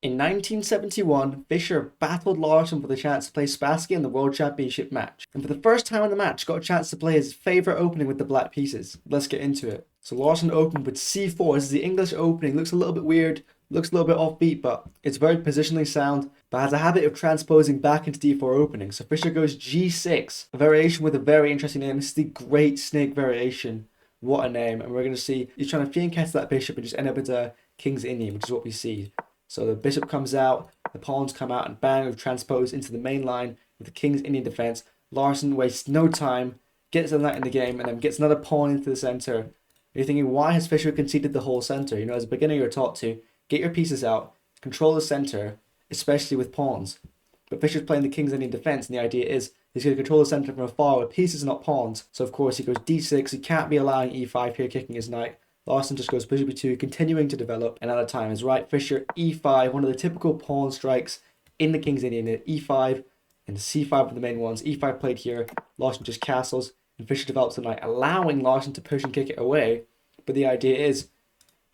In 1971, Fischer battled Larsen for the chance to play Spassky in the World Championship match, and for the first time in the match got a chance to play his favourite opening with the black pieces. Let's get into it. So Larsen opened with c4. This is the English opening. Looks a little bit weird, looks a little bit offbeat, but it's very positionally sound, but has a habit of transposing back into d4 opening. So Fischer goes g6, a variation with a very interesting name. This is the Great Snake variation. What a name. And we're going to see he's trying to fiend castle that bishop and just end up with a King's Indian, which is what we see. So the bishop comes out, the pawns come out, and bang, we've transposed into the main line with the King's Indian defense. Larsen wastes no time, gets the knight in the game, and then gets another pawn into the center. You're thinking, why has Fischer conceded the whole center? You know, as a beginner, you're taught to get your pieces out, control the center, especially with pawns. But Fischer's playing the King's Indian defense, and the idea is he's going to control the center from afar with pieces, not pawns. So, of course, he goes d6. He can't be allowing e5 here, kicking his knight. Larsen just goes bishop e2, continuing to develop, and at a time is right. Fischer e5, one of the typical pawn strikes in the King's Indian. E5 and c5 are the main ones. e5 played here. Larsen just castles, and Fischer develops the knight, allowing Larsen to push and kick it away. But the idea is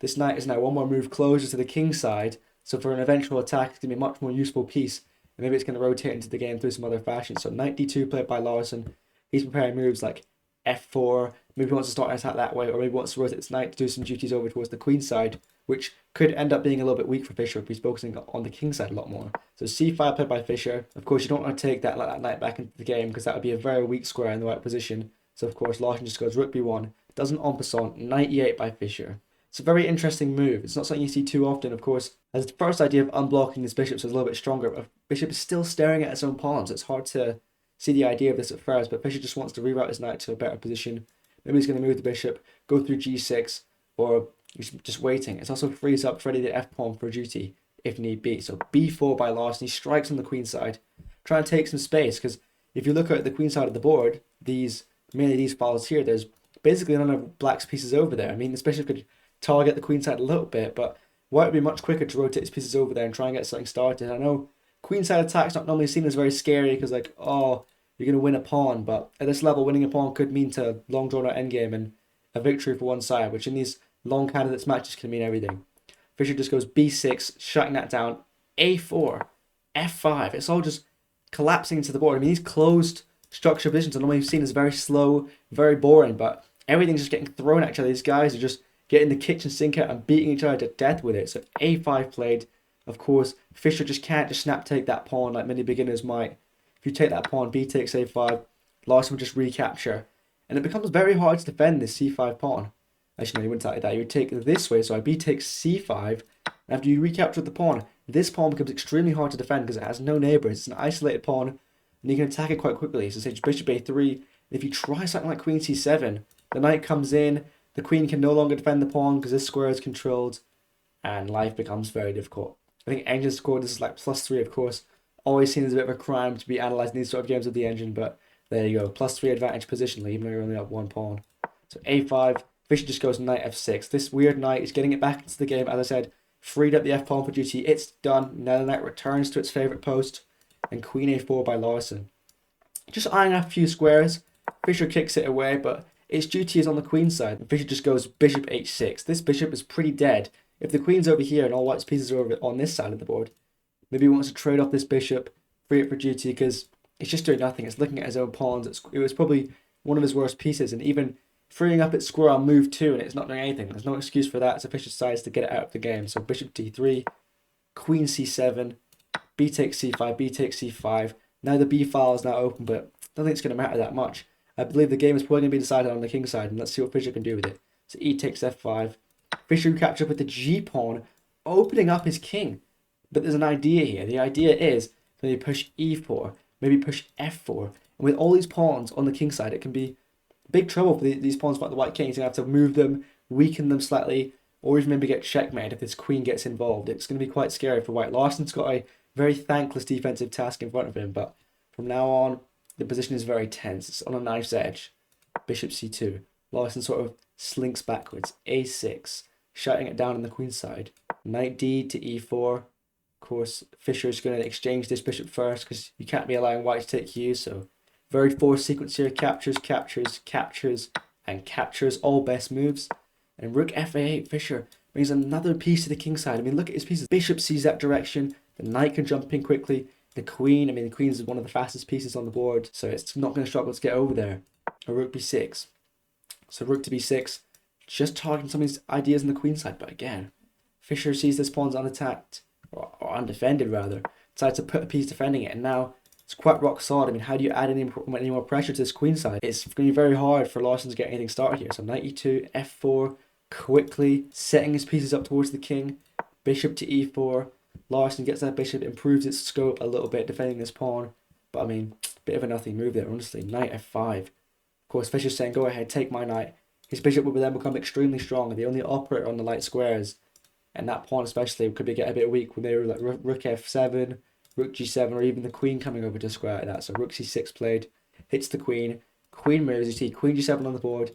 this knight is now one more move closer to the king's side, so for an eventual attack, it's going to be a much more useful piece. And maybe it's going to rotate into the game through some other fashion. So knight d2 played by Larsen. He's preparing moves like f4. Maybe he wants to start an attack that way, or maybe wants to rotate his knight to do some duties over towards the queen side, which could end up being a little bit weak for Fischer if he's focusing on the king side a lot more. So c5 played by Fischer. Of course, you don't want to take that, let that knight back into the game, because that would be a very weak square in the right position. So of course, Larsen just goes rook b1, doesn't en passant, knight e8 by Fischer. It's a very interesting move. It's not something you see too often, of course, as the first idea of unblocking this bishop is a little bit stronger, but bishop is still staring at its own pawns. It's hard to see the idea of this at first, but Fischer just wants to reroute his knight to a better position. Maybe he's going to move the bishop, go through g6, or he's just waiting. It also frees up Freddy the f-pawn for duty, if need be. So b4 by Larsen, he strikes on the queen side, trying to take some space, because if you look at the queen side of the board, mainly these files here, there's basically none of black's pieces over there. I mean, this bishop could target the queen side a little bit, but white would be much quicker to rotate his pieces over there and try and get something started. I know queen side attack's not normally seen as very scary, because like, oh, you're going to win a pawn, but at this level, winning a pawn could mean to long drawn out endgame and a victory for one side, which in these long candidates matches can mean everything. Fischer just goes b6, shutting that down, a4, f5. It's all just collapsing into the board. I mean, these closed structure positions are normally seen as very slow, very boring, but everything's just getting thrown at each other. These guys are just getting the kitchen sink out and beating each other to death with it. So a5 played. Of course, Fischer just can't just snap take that pawn like many beginners might. If you take that pawn, b takes a5, Larsen will just recapture. And it becomes very hard to defend this c5 pawn. Actually, no, you wouldn't take that. You would take it this way, so b takes c5. After you recapture the pawn, this pawn becomes extremely hard to defend because it has no neighbours. It's an isolated pawn, and you can attack it quite quickly. So say bishop a3. And if you try something like queen c7, the knight comes in, the queen can no longer defend the pawn because this square is controlled, and life becomes very difficult. I think engine score, this is like +3, of course. Always seen as a bit of a crime to be analysing these sort of games with the engine, but there you go. +3 advantage positionally, even though you're only up one pawn. So a5, Fischer just goes knight f6. This weird knight is getting it back into the game. As I said, freed up the f-pawn for duty. It's done. Now the knight returns to its favourite post, and queen a4 by Larsen. Just eyeing a few squares. Fischer kicks it away, but its duty is on the queen side. And Fischer just goes bishop h6. This bishop is pretty dead. If the queen's over here and all white's pieces are over on this side of the board, maybe he wants to trade off this bishop, free it for duty, because it's just doing nothing. It's looking at his own pawns. It was probably one of his worst pieces, and even freeing up its square on move 2, and it's not doing anything. There's no excuse for that, so Fischer decides to get it out of the game. So bishop d3, queen c7, b takes c5, b takes c5. Now the b file is now open, but I don't think it's going to matter that much. I believe the game is probably going to be decided on the king side, and let's see what Fischer can do with it. So e takes f5. Fischer captures with the g-pawn, opening up his king. But there's an idea here. The idea is maybe push e4, maybe push f4. And with all these pawns on the king side, it can be big trouble for these pawns like the white king. He's going to have to move them, weaken them slightly, or even maybe get checkmate if this queen gets involved. It's going to be quite scary for white. Larsen's got a very thankless defensive task in front of him, but from now on, the position is very tense. It's on a knife's edge. Bishop c2. Larsen sort of slinks backwards. a6, shutting it down on the queen side. Knight d to e4. Of course, Fischer is going to exchange this bishop first because you can't be allowing white to take cues. So very forced sequence here. Captures, captures, captures, and captures. All best moves. And rook f8. Fischer Brings another piece to the king side. I mean, look at his pieces. Bishop sees that direction. The knight can jump in quickly. The queen, I mean, the queen is one of the fastest pieces on the board, so it's not going to struggle to get over there. A rook b6. So rook to b6. Just targeting some of these ideas on the queen side. But again, Fischer sees this pawn's unattacked, or undefended rather. Decides to put a piece defending it. And now it's quite rock solid. I mean, how do you add any more pressure to this queen side? It's going to be very hard for Larsen to get anything started here. So knight e2, f4. Quickly setting his pieces up towards the king. Bishop to e4. Larsen gets that bishop, improves its scope a little bit, defending this pawn. But I mean, bit of a nothing move there, honestly. Knight f5. Of course, Fischer's saying, go ahead, take my knight. His bishop will then become extremely strong. They only operate on the light squares. And that pawn especially could get a bit weak when they were like rook f7, rook g7, or even the queen coming over to square like that. So rook c6 played, hits the queen. Queen moves, you see queen g7 on the board.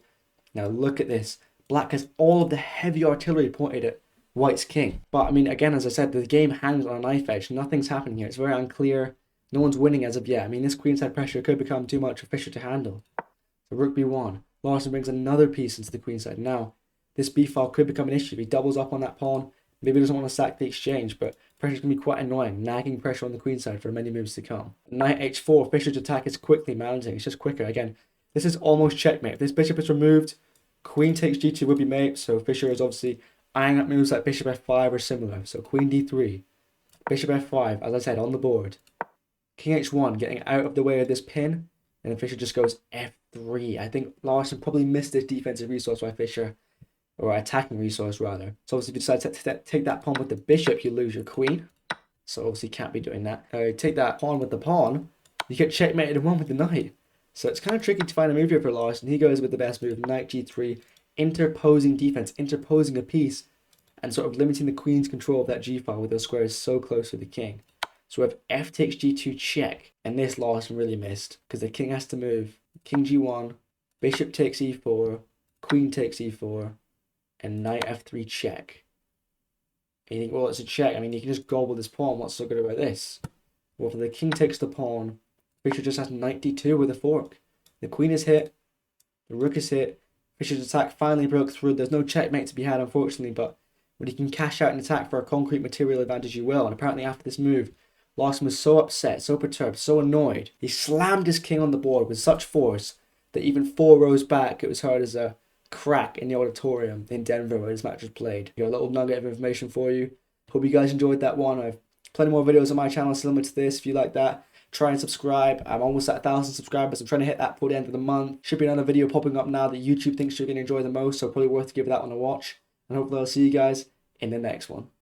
Now look at this. Black has all of the heavy artillery pointed at White's king. But I mean, again, as I said, the game hangs on a knife edge. Nothing's happening here. It's very unclear. No one's winning as of yet. I mean, this queenside pressure could become too much for Fischer to handle. So rook b1. Larsen brings another piece into the queenside. Now, this b-file could become an issue. He doubles up on that pawn. Maybe he doesn't want to sack the exchange, but pressure's going to be quite annoying. Nagging pressure on the queenside for many moves to come. Knight h4. Fischer's attack is quickly mounting. It's just quicker. Again, this is almost checkmate. If this bishop is removed, queen takes g2 would be mate. So Fischer is obviously eyeing up moves like bishop f5 or similar. So queen d3. Bishop f5, as I said, on the board. King h1, getting out of the way of this pin. And then Fischer just goes f3. I think Larsen probably missed this defensive resource by Fischer. Or attacking resource, rather. So obviously if you decide to take that pawn with the bishop, you lose your queen. So obviously can't be doing that. Take that pawn with the pawn, you get checkmated in one with the knight. So it's kind of tricky to find a move here for Larsen. He goes with the best move, knight g3, interposing defense, interposing a piece, and sort of limiting the queen's control of that g-file with those squares so close to the king. So we have f takes g2 check, and this Larsen really missed, because the king has to move. King g1, bishop takes e4, queen takes e4, and knight f3 check. And you think, well, it's a check. I mean, you can just gobble this pawn. What's so good about this? Well, if the king takes the pawn, Fischer just has knight d2 with a fork. The queen is hit. The rook is hit. Fischer's attack finally broke through. There's no checkmate to be had, unfortunately, but when you can cash out an attack for a concrete material advantage, you will. And apparently after this move, Larsen was so upset, so perturbed, so annoyed. He slammed his king on the board with such force that even 4 rows back, it was heard as a crack in the auditorium in Denver where this match was played. Got a little nugget of information for you. Hope you guys enjoyed that one. I've plenty more videos on my channel similar to this. If you like that, try and subscribe. I'm almost at 1,000 subscribers. I'm trying to hit that before the end of the month. Should be another video popping up now that YouTube thinks you're going to enjoy the most, so probably worth to give that one a watch. And hopefully I'll see you guys in the next one.